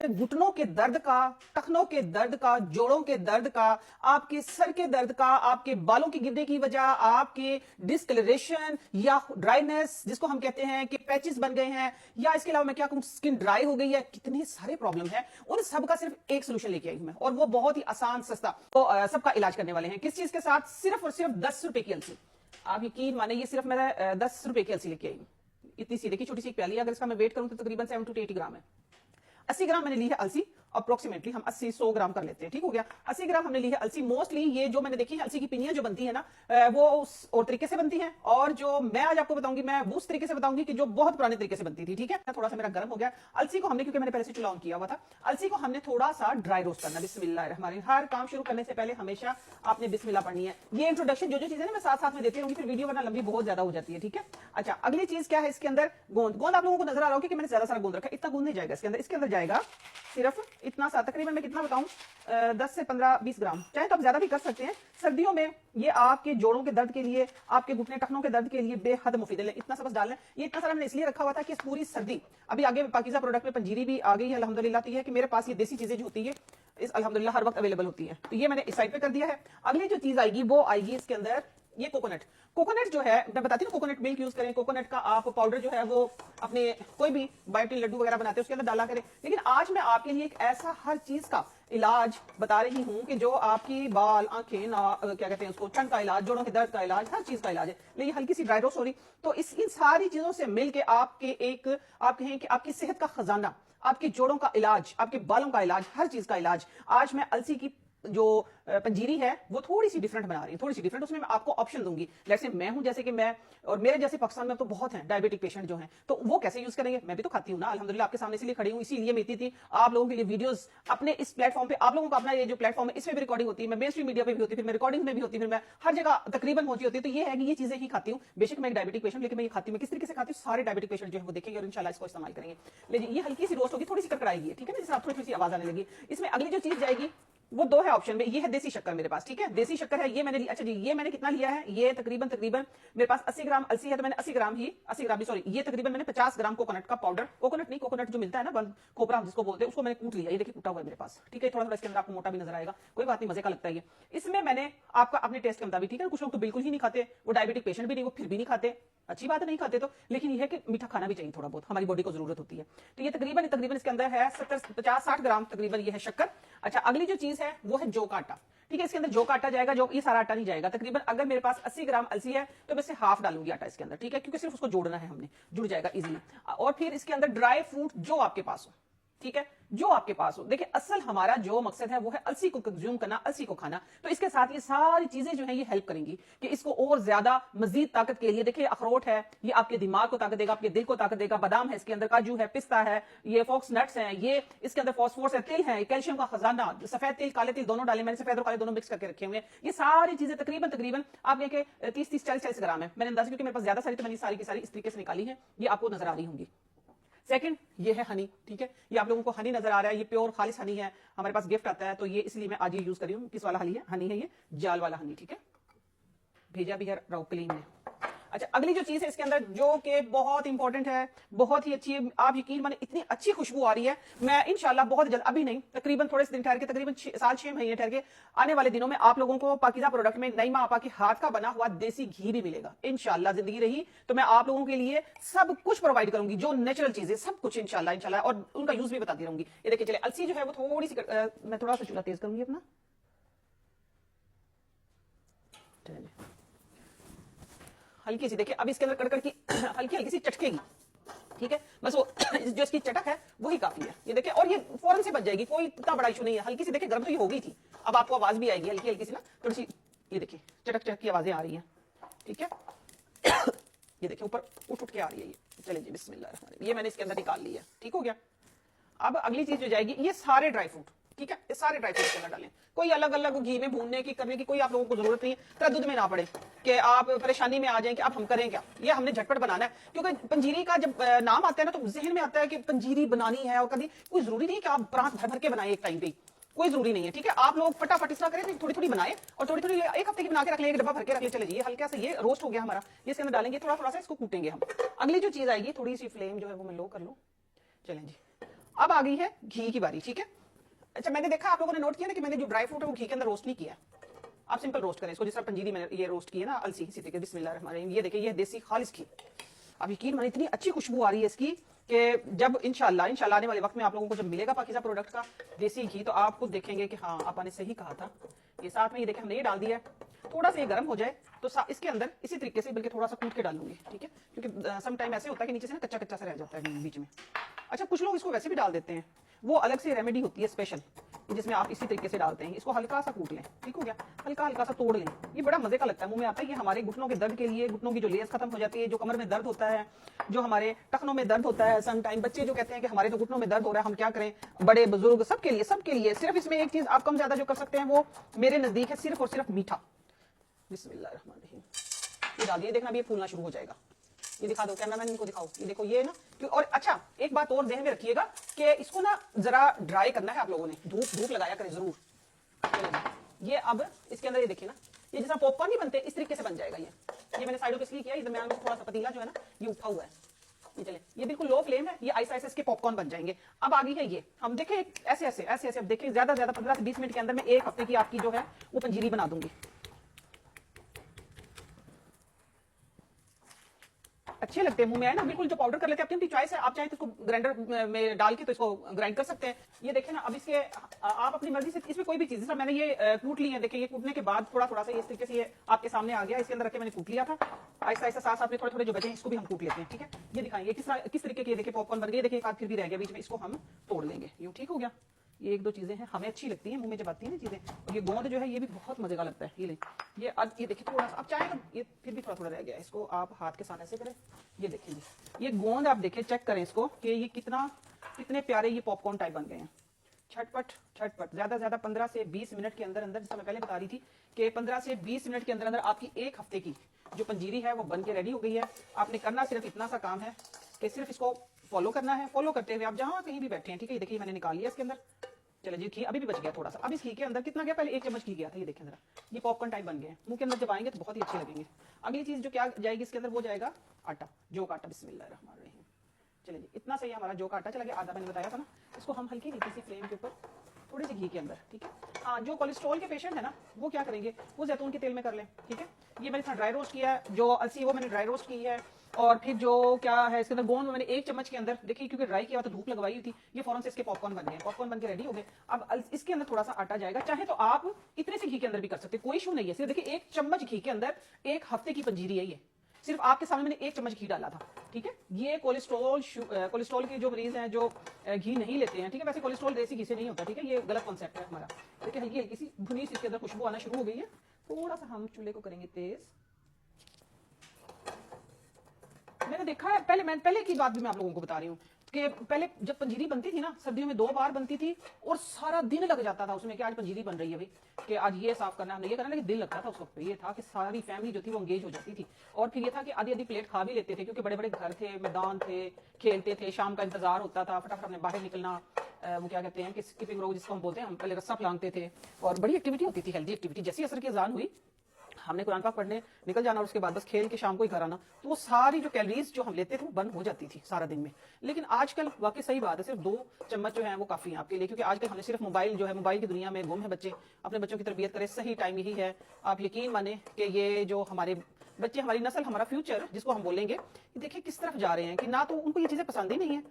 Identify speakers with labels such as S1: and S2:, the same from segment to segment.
S1: घुटनों के दर्द का, टखनों के दर्द का, जोड़ों के दर्द का, आपके सर के दर्द का, आपके बालों की गिरने की वजह, आपके डिस्कलरेशन या ड्राइनेस जिसको हम कहते हैं कि पैचेस बन गए हैं, या इसके अलावा मैं क्या कहूं स्किन ड्राई हो गई है, कितने सारे प्रॉब्लम है, उन सब का सिर्फ एक सोल्यूशन लेके आई हूं मैं, और वो बहुत ही आसान सस्ता। तो सबका इलाज करने वाले हैं किस चीज के साथ? सिर्फ और सिर्फ 10 रुपए की अलसी। आप यकीन माने ये सिर्फ मैं 10 रुपए की अलसी लेके आई हूं। इतनी सी देखिए छोटी सी प्याली, अगर इसका मैं वेट करूं तो तकरीबन 70 to 80 ग्राम है। 80 ग्राम मैंने ली है अलसी, अप्रोक्सीमेटली हम 80-100 ग्राम कर लेते हैं, ठीक हो गया। 80 ग्राम हमने ली है अलसी। मोस्टली ये जो मैंने देखी है अलसी की पिनियां जो बनती है ना, वो उस और तरीके से बनती हैं, और जो मैं आज आपको बताऊंगी मैं वो उस तरीके से बताऊंगी कि जो बहुत पुराने तरीके से बनती थी, ठीक है। थोड़ा सा मेरा गर्म हो गया। अलसी को हमने, क्योंकि मैंने पहले से चुला ऑन किया हुआ था, अलसी को हमने थोड़ा सा ड्राई रोस्ट करना। बिस्मिल्लाहिर्रहमानिर्रहीम। हर काम शुरू करने से पहले हमेशा आपने बिस्मिल्लाह पढ़नी है। ये इंट्रोडक्शन जो चीजें ना मैं साथ साथ में देती रहूंगी, फिर वीडियो वरना लंबी बहुत ज्यादा हो जाती है, ठीक है। अच्छा, अगली चीज क्या है इसके अंदर? गोंद आप लोगों को नजर आ रहा हो कि मैंने ज्यादा सारा गोंद रखा है। इतना गोंद नहीं जाएगा इसके अंदर, इसके अंदर जाएगा सिर्फ इतना सा, तकरीबन मैं कितना बताऊं, 10 से 15-20 ग्राम, चाहे तो आप ज्यादा भी कर सकते हैं। सर्दियों में ये आपके जोड़ों के दर्द के लिए, आपके घुटने टखनों के दर्द के लिए बेहद मुफीद है। इतना सा बस डालना है। ये इतना सारा मैंने इसलिए रखा हुआ था कि पूरी सर्दी, अभी आगे पाकिज़ा प्रोडक्ट में पंजीरी भी आ गई है अल्हम्दुलिल्लाह। तो ये है कि मेरे पास ये देसी चीजें जो होती है इस अल्हम्दुलिल्लाह हर वक्त अवेलेबल होती है, तो ये मैंने इस साइड पे कर दिया है। अगली जो चीज आएगी वो आएगी इसके अंदर ये कोकोनट। कोकोनट जो है मैं बताती हूँ, कोकोनट मिल्क यूज करें, कोकोनट का आप पाउडर जो है वो अपने कोई भी बायोटिन लड्डू वगैरह बनाते हैं उसके अंदर डाला करें। लेकिन आज मैं आपके लिए एक ऐसा हर चीज का इलाज बता रही हूँ कि जो आपकी बाल, आंखें, क्या कहते हैं उसको, ठंड का इलाज, जोड़ों के दर्द का इलाज, हर चीज का इलाज है। लेकिन हल्की सी ड्राई रोस्ट हो रही, तो इन सारी चीजों से मिलकर आपके एक, आप कहें कि आपकी सेहत का खजाना, आपके जोड़ों का इलाज, आपके बालों का इलाज, हर चीज का इलाज। आज मैं अलसी की जो पंजीरी है वो थोड़ी सी डिफरेंट बना रही है, थोड़ी सी डिफरेंट। उसमें मैं आपको ऑप्शन दूंगी। जैसे मैं हूं, जैसे कि मैं और मेरे जैसे पाकिस्तान में तो बहुत हैं डायबिटिक पेशेंट जो हैं, तो वो कैसे यूज करेंगे? मैं भी तो खाती हूं ना अल्हम्दुलिल्लाह, आपके सामने इसलिए खड़ी हूं, इसीलिए मैं इतनी थी आप लोगों के लिए वीडियोस अपने इस प्लेटफॉर्म पे, आप लोगों का अपना ये जो प्लेटफॉर्म है इसमें भी रिकॉर्डिंग होती है, मैं मेन स्ट्रीम मीडिया पे भी होती है, फिर मैं रिकॉर्डिंग में भी होती है, फिर मैं हर जगह तकरीबन पहुंची होती है। तो ये है कि ये चीजें ही खाती हूँ। बेशक मैं एक डायबिटिक पेशेंट, लेकिन मैं ये खाती हूँ। मैं किस तरीके से खाती हूँ सारे डायबिटिक पेशेंट जो है वो देखेंगे और इंशाल्लाह इसको इस्तेमाल करेंगे। लेकिन ये हल्की सी रोस्ट होगी, थोड़ी सी कड़कड़ाएगी, ठीक है ना, जिससे आप थोड़ी सी आवाज आने लगी। इसमें अगली जो चीज जाएगी वो दो है ऑप्शन में। ये है देसी शक्कर मेरे पास, ठीक है, देसी शक्कर है ये मैंने। अच्छा जी, ये मैंने कितना लिया है? ये तकरीबन मेरे पास 80 ग्राम अलसी है, तो मैंने 80 ग्राम ही सॉरी, ये तकरीबन मैंने 50 ग्राम कोकोनट का पाउडर, कोकोनट नहीं, कोकोनट जो मिलता है ना बंद खोपरा हम जिसको बोलते हैं, उसको मैंने कूट लिया। ये देखिए कूटा हुआ है मेरे पास, ठीक है। थोड़ा थोड़ा इसके अंदर आपको मोटा भी नजर आएगा, कोई बात नहीं, मजे का लगता है ये। इसमें मैंने आपका अपने टेस्ट के मुताबिक, ठीक है, कुछ लोग तो बिल्कुल ही नहीं खाते, वो डायबिटिक पेशेंट भी नहीं, वो फिर भी नहीं खाते, अच्छी बात है नहीं खाते तो, लेकिन यह है कि मीठा खाना भी चाहिए थोड़ा बहुत, हमारी बॉडी को जरूरत होती है। तो ये तकरीबन इसके अंदर है 50-60 ग्राम तकरीबन ये है शक्कर। अच्छा, अगली जो चीज है वो है जौ का आटा, ठीक है। इसके अंदर जौ का आटा जाएगा, जो ये सारा आटा नहीं जाएगा। तकरीबन अगर मेरे पास 80 ग्राम अलसी है तो मैं से हाफ डालूंगी आटा इसके अंदर, ठीक है, क्योंकि सिर्फ उसको जोड़ना है हमने, जुड़ जाएगा इजीली। और फिर इसके अंदर ड्राई फ्रूट जो आपके पास हो, ठीक है, जो आपके पास हो। देखिए असल हमारा जो मकसद है वो है अलसी को कंज्यूम करना, अलसी को खाना। तो इसके साथ ये सारी चीजें जो है ये हेल्प करेंगी कि इसको और ज्यादा मजीद ताकत के लिए। देखिए अखरोट है, ये आपके दिमाग को ताकत देगा, आपके दिल को ताकत देगा। बादाम है इसके अंदर, काजू है, पिस्ता है, ये फॉक्स नट्स हैं, ये इसके अंदर फॉस्फोरस है, तिल है, कैल्शियम का खजाना, सफेद तिल, काले तिल दोनों डाले मैंने, सफेद और काले दोनों मिक्स करके रखे हुए हैं। ये सारी चीजें तकरीबन आप देखिए 30-40 ग्राम है मैंने अंदाजा, क्योंकि मेरे पास ज्यादा सारी, तो मैंने सारी की सारी इस तरीके से निकाली है, ये आपको नजर आ रही होंगी। सेकंड ये है हनी, ठीक है, ये आप लोगों को हनी नजर आ रहा है, ये प्योर खालिस हनी है, हमारे पास गिफ्ट आता है, तो ये इसलिए मैं आज ये यूज कर रही हूँ। किस वाला हनी है? ये जाल वाला हनी, ठीक है, भेजा भी है राउकलीन ने। अच्छा, अगली जो चीज है इसके अंदर जो कि बहुत इंपॉर्टेंट है, बहुत ही अच्छी है, आप यकीन माने इतनी अच्छी खुशबू आ रही है। मैं इंशाल्लाह बहुत जल्द, अभी नहीं, तकरीबन थोड़े से दिन ठहर के, तकरीबन 6 महीने ठहर के, आने वाले दिनों में आप लोगों को पाकिज़ा प्रोडक्ट में नईमा आपा के हाथ का बना हुआ देसी घी भी मिलेगा इंशाल्लाह। जिंदगी रही तो मैं आप लोगों के लिए सब कुछ प्रोवाइड करूंगी, जो नेचुरल चीजें, सब कुछ इंशाल्लाह, और उनका यूज भी बताती रहूंगी। ये देखिए, चले अलसी जो है वो थोड़ी सी मैं थोड़ा सा चूल्हा तेज करूंगी अपना, हल्की सी देखिए, अब इसके अंदर कड़कड़ की हल्की सी चटकेगी, ठीक है, बस वो जो इसकी चटक है वही काफी है। ये देखिए, और ये फौरन से बच जाएगी, कोई इतना बड़ा इशू नहीं है। हल्की सी देखिए, गर्म तो ये हो गई थी, अब आपको आवाज भी आएगी हल्की सी ना, थोड़ी सी, ये देखिए चटक की आवाजें आ रही है, ठीक है। ये देखिए ऊपर उठ के आ रही है ये। चलिए जी, बिस्मिल्लाह, ये मैंने इसके अंदर निकाल ली है, ठीक हो गया। अब अगली चीज जो जाएगी, ये सारे ड्राई फ्रूट, ठीक है, ये सारे ड्राई फ्रूट के अंदर डालें। कोई अलग अलग घी में भूनने की, करने की कोई आप लोगों को जरूरत नहीं है, तरद्दुद में ना पड़े कि आप परेशानी में आ जाएं कि अब हम करें क्या। ये हमने झटपट बनाना है, क्योंकि पंजीरी का जब नाम आता है ना तो जहन में आता है कि पंजीरी बनानी है, और कभी कोई जरूरी नहीं है कि आप प्रांत भर भर के बनाए एक टाइम पे, कोई जरूरी नहीं है, ठीक है। आप लोग फटाफट इस तरह करें, थोड़ी थोड़ी बनाए और थोड़ी थोड़ी एक हफ्ते की बना के रख लें, एक डब्बा भर के रख ले। चले जी, हल्का सा ये रोस्ट हो गया हमारा, ये इसके अंदर डालेंगे, थोड़ा थोड़ा सा इसको कूटेंगे हम। अगली जो चीज आएगी, थोड़ी सी फ्लेम जो है वो मैं लो कर लूं, चलें जी। अब आ गई है घी की बारी, ठीक है। अच्छा, मैंने देखा आप लोगों ने नोट किया ना कि मैंने जो ड्राई फ्रूट है वो घी के अंदर रोस्ट नहीं किया। आप सिंपल रोस्ट करें इसको, जिस तरह पंजीरी मैंने ये रोस्ट की है ना, अलसी, इसी तरीके बिस्मिल्लाहिर्रहमानिर्रहीम। ये देखिए, ये देसी खालिस घी। अब यकीन मानिए इतनी अच्छी खुशबू आ रही है इसकी कि जब इंशाल्लाह आने वाले वक्त में आप लोगों को जब मिलेगा पाकिज़ा प्रोडक्ट का देसी घी, तो आप खुद देखेंगे कि हाँ, आपा ने सही कहा था। ये साथ में ये देखें हमने ये डाल दिया है, थोड़ा सा ये गर्म हो जाए तो इसके अंदर इसी तरीके से, बल्कि थोड़ा सा कूट के डालूंगी, ठीक है, क्योंकि सम टाइम ऐसे होता है कि नीचे से ना कच्चा कच्चा सा रह जाता है बीच में। अच्छा, कुछ लोग इसको वैसे भी डाल देते हैं, वो अलग से रेमेडी होती है स्पेशल, जिसमें आप इसी तरीके से डालते हैं। इसको हल्का सा कूट लें, ठीक हो गया, हल्का हल्का सा तोड़ लें। ये बड़ा मजे का लगता है, मुंह में आता है। ये हमारे घुटनों के दर्द के लिए, घुटनों की जो लेस खत्म हो जाती है, जो कमर में दर्द होता है, जो हमारे टखनों में दर्द होता है, सम टाइम बच्चे जो कहते हैं कि हमारे तो घुटनों में दर्द हो रहा है, हम क्या करें, बड़े बुजुर्ग सबके लिए सिर्फ इसमें एक चीज आप कम ज्यादा जो कर सकते हैं वो मेरे नजदीक है सिर्फ और सिर्फ मीठा। बिस्मिल्लाहिर्रहमानिर्रहीम, ये डाल दिए, देखना अभी ये फूलना शुरू हो जाएगा। ये दिखा दो कैमरामैन, इनको दिखाओ, ये देखो ये ना। और अच्छा, एक बात और ध्यान में रखिएगा कि इसको ना जरा ड्राई करना है आप लोगों ने, धूप लगाया करें जरूर। ये अब इसके अंदर ये देखिए ना, ये जैसा पॉपकॉर्न नहीं बनते इस तरीके से बन जाएगा। ये मैंने साइडों पे इसलिए किया, दरमियान में थोड़ा सा पतीला जो है ना ये उठा हुआ है। ये चले, ये बिल्कुल लो फ्लेम है, ये आइस इसके पॉपकॉर्न बन जाएंगे। अब आ गई है ये, हम देखें ऐसे ऐसे ऐसे ऐसे, अब देखिए ज्यादा ज्यादा 15 से 20 मिनट के अंदर में एक हफ्ते की आपकी जो है वो पंजीरी बना दूंगी। अच्छे लगते हैं मुंह में, है ना, बिल्कुल जो पाउडर कर लेते हैं, अपनी चॉइस है। आप चाहें तो इसको ग्राइंडर में डाल के तो इसको ग्राइंड कर सकते हैं। ये देखें ना, अब इसके आप अपनी मर्जी से इसमें कोई भी चीज, मैंने ये कूट ली है, देखिए ये कूटने के बाद थोड़ा थोड़ा सा इस तरीके से ये आपके सामने आ गया, इसके अंदर रख के मैंने कूट लिया था। आहिस्ता आहिस्ता साथ साथ में थोड़े थोड़े जो बचे हैं इसको भी हम कूट लेते हैं, ठीक है। ये दिखाएंगे किस तरीके के, देखिए पॉपकॉर्न बन गए, देखिए एक आध फिर भी रह गया बीच में, इसको हम तोड़ लेंगे। यूं ठीक हो गया। ये एक दो चीजें हैं हमें अच्छी लगती हैं, मुंह में जब आती है ना चीजें। और ये गोंद जो है ये भी बहुत मजे का लगता है। ये ले, ये अब ये देखिए थोड़ा सा, अब चाहे तो ये फिर भी थोड़ा थोड़ा रह गया, इसको आप हाथ के साथ ऐसे करें। ये देखिए ये गोंद आप देखिए, चेक करें इसको कि ये कितने प्यारे ये पॉपकॉर्न टाइप बन गए हैं। छटपट छटपट, ज्यादा ज्यादा 15 से 20 मिनट के अंदर अंदर, जैसा मैं पहले बता रही थी कि 15 से 20 मिनट के अंदर अंदर आपकी एक हफ्ते की जो पंजीरी है वो बन के रेडी हो गई है। आपने करना सिर्फ इतना सा काम है कि सिर्फ इसको फॉलो करना है। फॉलो करते हुए आप जहां कहीं भी बैठे हैं, ठीक है। देखिए मैंने निकाल लिया इसके अंदर, चले जी घी अभी भी बच गया थोड़ा सा। अब इस घी के अंदर कितना गया, पहले 1 चम्मच घी गया था, ये देखें जरा, ये पॉपकॉर्न टाइप बन गए हैं। मुंह के अंदर जब आएंगे तो बहुत ही अच्छे लगेंगे। अगली चीज जो क्या जाएगी इसके अंदर, वो जाएगा आटा, जौ का आटा। बिस्मिल्लाहिर्रहमानिर्रहीम, चलिए जी इतना सही हमारा जौ का आटा चला गया, आधा मैंने बताया था ना। इसको हम हल्की हल्की सी फ्लेम के ऊपर थोड़ी सी घी के अंदर, ठीक है। हाँ, जो कोलेस्ट्रॉल के पेशेंट है ना वो क्या करेंगे, वो जैतून के तेल में कर लें, ठीक है। ये मैंने ड्राई रोस्ट किया है, जो अलसी वो मैंने ड्राई रोस्ट की है। और फिर जो क्या है इसके अंदर गोंद में मैंने 1 चम्मच के अंदर, देखिए क्योंकि ड्राई किया तो धूप लगवाई हुई थी, ये फौरन से इसके पॉपकॉर्न बन गए, पॉपकॉर्न बन के रेडी हो गए। अब इसके अंदर थोड़ा सा आटा जाएगा, चाहे तो आप इतने से घी के अंदर भी कर सकते हैं, कोई इशू नहीं है। सिर्फ देखिए 1 चम्मच घी के अंदर 1 हफ्ते की पंजीरी है। ये सिर्फ आपके सामने मैंने 1 चम्मच घी डाला था, ठीक है। ये कोलेस्ट्रॉल के जो मरीज हैं जो घी नहीं लेते हैं, ठीक है, वैसे कोलेस्ट्रॉल देसी घी से नहीं होता, ठीक है, ये गलत कॉन्सेप्ट है हमारा। देखिए हल्की हल्की सी भुनी सी इसके अंदर खुशबू आना शुरू हो गई है। थोड़ा सा हम चूल्हे को करेंगे तेज। मैंने देखा है, पहले की बात भी मैं आप लोगों को बता रही हूँ कि पहले जब पंजीरी बनती थी ना, सर्दियों में 2 बार बनती थी और सारा दिन लग जाता था उसमें कि आज पंजीरी बन रही है भाई, कि आज ये साफ करना, हमने ये करना, लेकिन दिन लगता था उस वक्त पे। ये था कि सारी फैमिली जो थी वो एंगेज हो जाती थी। और फिर ये था कि आधी आधी प्लेट खा भी लेते थे, क्योंकि बड़े बड़े घर थे, मैदान थे, खेलते थे, शाम का इंतजार होता था, फटाफट हमने बाहर निकलना, वो क्या कहते हैं कि स्किपिंग रोप जिसको हम बोलते हैं, हम पहले रस्सा लांगते थे और बड़ी एक्टिविटी होती थी, हेल्दी एक्टिविटी। जैसी असर की अजान हुई हमने कुरान पाक पढ़ने निकल जाना और उसके बाद बस खेल के शाम को ही घर आना, तो वो सारी जो कैलोरीज जो हम लेते थे वो बंद हो जाती थी सारा दिन में। लेकिन आजकल वाकई सही बात है, सिर्फ 2 चम्मच जो है वो काफी है आपके लिए, क्योंकि आजकल हमने सिर्फ मोबाइल जो है, मोबाइल की दुनिया में गुम है बच्चे। अपने बच्चों की तरबियत करें, सही टाइम यही है। आप यकीन माने कि ये जो हमारे बच्चे, हमारी नस्ल, हमारा फ्यूचर जिसको हम बोलेंगे, देखिए किस तरफ जा रहे हैं कि ना तो उनको ये चीजें पसंद ही नहीं है।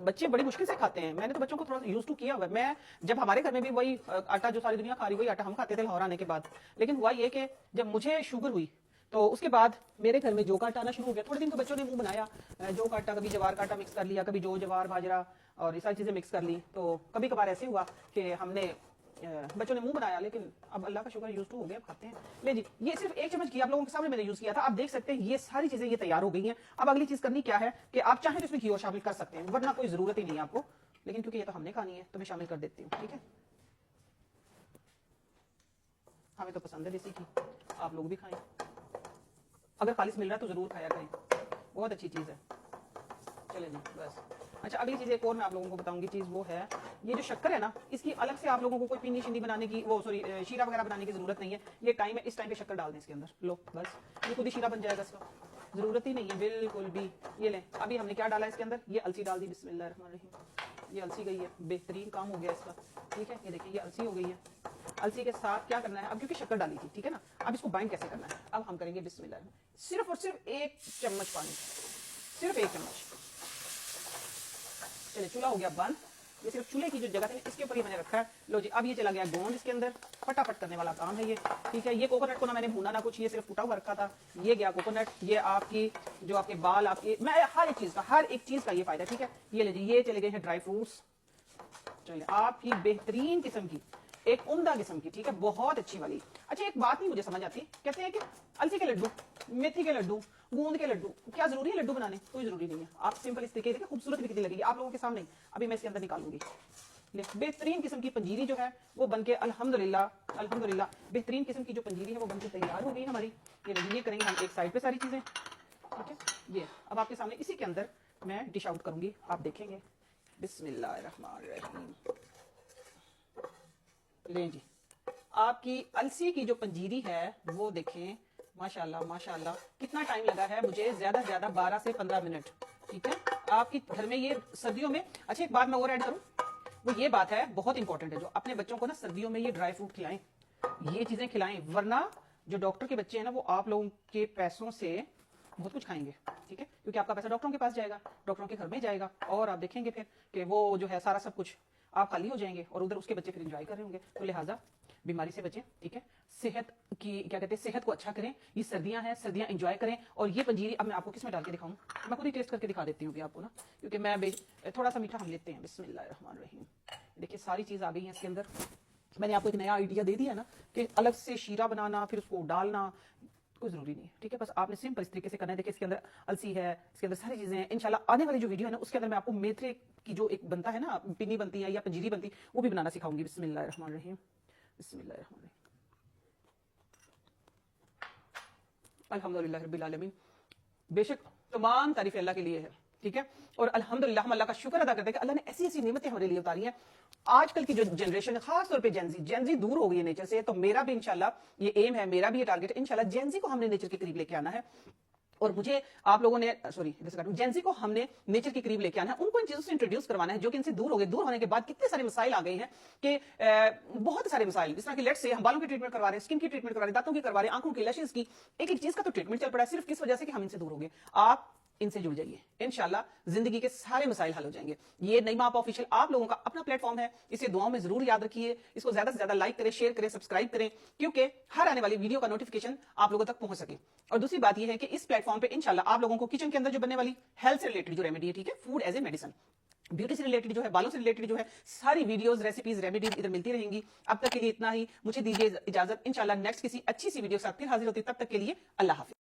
S1: बच्चे बड़ी मुश्किल से खाते हैं। मैंने तो बच्चों को थोड़ा यूज टू किया हुआ है। मैं जब हमारे घर में भी वही आटा जो सारी दुनिया खा रही, वही आटा हम खाते थे लाहौर आने के बाद। लेकिन हुआ ये कि जब मुझे शुगर हुई तो उसके बाद मेरे घर में जौ का आटा आना शुरू हो गया। थोड़े दिन तो बच्चों ने मुंह बनाया, जौ का आटा, कभी जवार का आटा मिक्स कर लिया, कभी जौ जवार बाजरा और ये सारी चीजें मिक्स कर ली। तो कभी कभार ऐसे हुआ कि हमने बच्चों ने मुंह बनाया, लेकिन अब अल्लाह का शुक्र यूज टू हो गया, खाते हैं। ले जी, ये सिर्फ 1 चम्मच घी आप लोगों के सामने मैंने यूज किया था। आप देख सकते हैं ये सारी चीजें ये तैयार हो गई हैं। अब अगली चीज करनी क्या है कि आप चाहें तो इसमें घी और शामिल कर सकते हैं, वरना कोई जरूरत ही नहीं है आपको। लेकिन क्योंकि ये तो हमने खानी है तो मैं शामिल कर देती हूँ, ठीक है। हमें तो पसंद है देसी घी, आप लोग भी खाएं। अगर खालिस मिल रहा है तो जरूर खाया करें, बहुत अच्छी चीज है। चले जी बस। अच्छा, अगली चीज एक और मैं आप लोगों को बताऊंगी चीज, वो है ये जो शक्कर है ना, इसकी अलग से आप लोगों को कोई पीनी शिंदी बनाने की, वो सॉरी शीरा वगैरह बनाने की जरूरत नहीं है। ये टाइम है, इस टाइम पे शक्कर डाल दें इसके अंदर, लो बस, ये खुद ही शीरा बन जाएगा इसका, जरूरत ही नहीं है बिल्कुल भी। ये लें, अभी हमने क्या डाला इसके अंदर, ये अलसी डाल दी, बिस्मिल्लाहिर्रहमानिर्रहीम, ये अलसी गई है, बेहतरीन काम हो गया इसका, ठीक है। ये देखिए ये अलसी हो गई है। अलसी के साथ क्या करना है अब, क्योंकि शक्कर डाली थी, ठीक है ना। अब इसको बाइंड कैसे करना है, अब हम करेंगे बिस्मिल्लाह, सिर्फ और सिर्फ 1 चम्मच पानी, सिर्फ 1 चम्मच। चलिए चूल्हा हो गया बंद। ये सिर्फ चूल्हे की जो जगह थी इसके ऊपर ही मैंने रखा है। लो जी, अब ये चला गया गोंद इसके अंदर, फटाफट करने वाला काम है ये, ठीक है। ये कोकोनट को ना मैंने भूना ना कुछ, ये सिर्फ फुटा हुआ रखा था। ये गया कोकोनट, ये आपकी जो आपके बाल, आपके मैं हर एक चीज का ये फायदा, ठीक है। ये ले जी, ये चले गए हैं ड्राई फ्रूट्स। चलिए आपकी बेहतरीन किस्म की, एक उम्दा किस्म की, ठीक है, बहुत अच्छी वाली। अच्छा एक बात नहीं मुझे समझ आती, कहते हैं कि अलसी के लड्डू, मेथी के लड्डू, गोंद के लड्डू, क्या जरूरी है लड्डू बनाने? कोई जरूरी नहीं है। आप सिंपल इस तरीके से, खूबसूरत भी कितनी लगेगी आप लोगों के सामने, अभी मैं इसके अंदर निकालूंगी। बेहतरीन किस्म की पंजीरी जो है वो बनके अल्हम्दुलिल्लाह अल्हम्दुलिल्लाह बेहतरीन किस्म की जो पंजीरी है वो बनके तैयार हो गई हमारी। ये करेंगे हम एक साइड पे सारी चीजें, ठीक है। ये अब आपके सामने इसी के अंदर मैं डिश आउट करूंगी, आप देखेंगे। बिस्मिल्लाहिर्रहमानिर्रहीम। लें जी, आपकी अलसी की जो पंजीरी है वो देखें, माशाल्लाह माशाल्लाह। कितना टाइम लगा है मुझे? ज्यादा से ज्यादा 12 से 15 मिनट, ठीक है। आपकी घर में ये सर्दियों में, अच्छा एक बात मैं और ऐड करूं, वो ये बात है बहुत इंपॉर्टेंट है, जो अपने बच्चों को ना सर्दियों में ये ड्राई फ्रूट खिलाएं, ये चीजें खिलाएं, वरना जो डॉक्टर के बच्चे हैं ना वो आप लोगों के पैसों से बहुत कुछ खाएंगे, ठीक है। क्योंकि आपका पैसा डॉक्टरों के पास जाएगा, डॉक्टरों के घर में जाएगा, और आप देखेंगे फिर कि वो जो है सारा सब कुछ आप खाली हो जाएंगे, और उधर उसके बच्चे फिर एंजॉय कर रहे होंगे। तो लिहाजा बीमारी से बचें, ठीक है। सेहत की क्या कहते हैं, सेहत को अच्छा करें। ये सर्दियां हैं, सर्दियां एंजॉय करें। और ये पंजीरी अब मैं आपको किस में डाल के दिखाऊं, मैं खुद ही टेस्ट करके दिखा देती हूँ आपको ना, क्योंकि मैं थोड़ा सा मीठा हम लेते हैं। बिस्मिल्लाहिर्रहमानिर्रहीम। देखिए सारी चीज आ गई है इसके अंदर। मैंने आपको एक नया आइडिया दे दिया ना कि अलग से शीरा बनाना फिर उसको डालना कोई जरूरी नहीं है, ठीक है। बस आपने सिंपल इस तरीके से करना है। देखिए इसके अंदर अलसी है, इसके अंदर सारी चीजें हैं। इंशाल्लाह आने वाली जो वीडियो है ना उसके अंदर मैं आपको मेथरे की जो एक बनता है ना, पिन्नी बनती है या पंजीरी बनती है, वो भी बनाना सिखाऊंगी। बिस्मिल्लाहिर्रहमानिर्रहीम, बिस्मिल्लाहिर्रहमानिर्रहीम। अल्हम्दुलिल्लाह रब्बिल आलमीन। बेशक तमाम तारीफ अल्लाह के लिए है, ठीक है। और अल्हम्दुलिल्लाह हम अल्लाह का शुक्र अदा करते हैं कि अल्लाह ने ऐसी ऐसी नेमतें हमारे लिए उतारी हैं। आजकल की जो जनरेशन है, खास तौर पे जेनजी दूर हो गई है नेचर से। तो मेरा भी इंशाल्लाह ये एम है, मेरा भी ये टारगेट है, इंशाल्लाह जेनजी को हमने नेचर के करीब लेके आना है। और मुझे आप लोगों ने जेनजी को हमने नेचर के करीब लेके आना है, उनको इन चीजों से इंट्रोड्यूस करवाना है जो कि इनसे दूर हो गए। दूर होने के बाद कितने सारे मसाइल आ गए हैं कि बहुत सारे मसाइल, जिस तरह कि लेट्स से हम बालों की ट्रीटमेंट करवा रहे हैं, स्किन की ट्रीटमेंट करवा रहे हैं, दांतों की करवा रहे हैं, आंखों की, लैशेस की, एक चीज का तो ट्रीटमेंट चल पड़ा है, सिर्फ किस वजह से कि हम इनसे दूर हो गए। आप इनसे जुड़ जाइए, इंशाल्लाह जिंदगी के सारे मसाइल हल हो जाएंगे। ये नईमा आप ऑफिशियल आप लोगों का अपना प्लेटफॉर्म है, इसे दुआओं में जरूर याद रखिए। इसको ज्यादा से ज्यादा लाइक करें, शेयर करें, सब्सक्राइब करें, क्योंकि हर आने वाली वीडियो का नोटिफिकेशन आप लोगों तक पहुंच सके। और दूसरी बात यह है कि इस प्लेटफॉर्म पे इंशाल्लाह आप लोगों को किचन के अंदर जो बनने वाली हेल्थ से रिलेटेड जो रेमेडी है, ठीक है, food as a medicine, beauty से रिलेटेड जो है, बालों से रिलेटेड जो है, सारी वीडियोस, रेसिपीज, रेमेडीज इधर मिलती रहेंगी। अब तक के लिए इतना ही, मुझे दीजिए इजाजत। इंशाल्लाह नेक्स्ट किसी अच्छी सी वीडियो के साथ फिर हाजिर होती, तब तक के लिए अल्लाह हाफिज।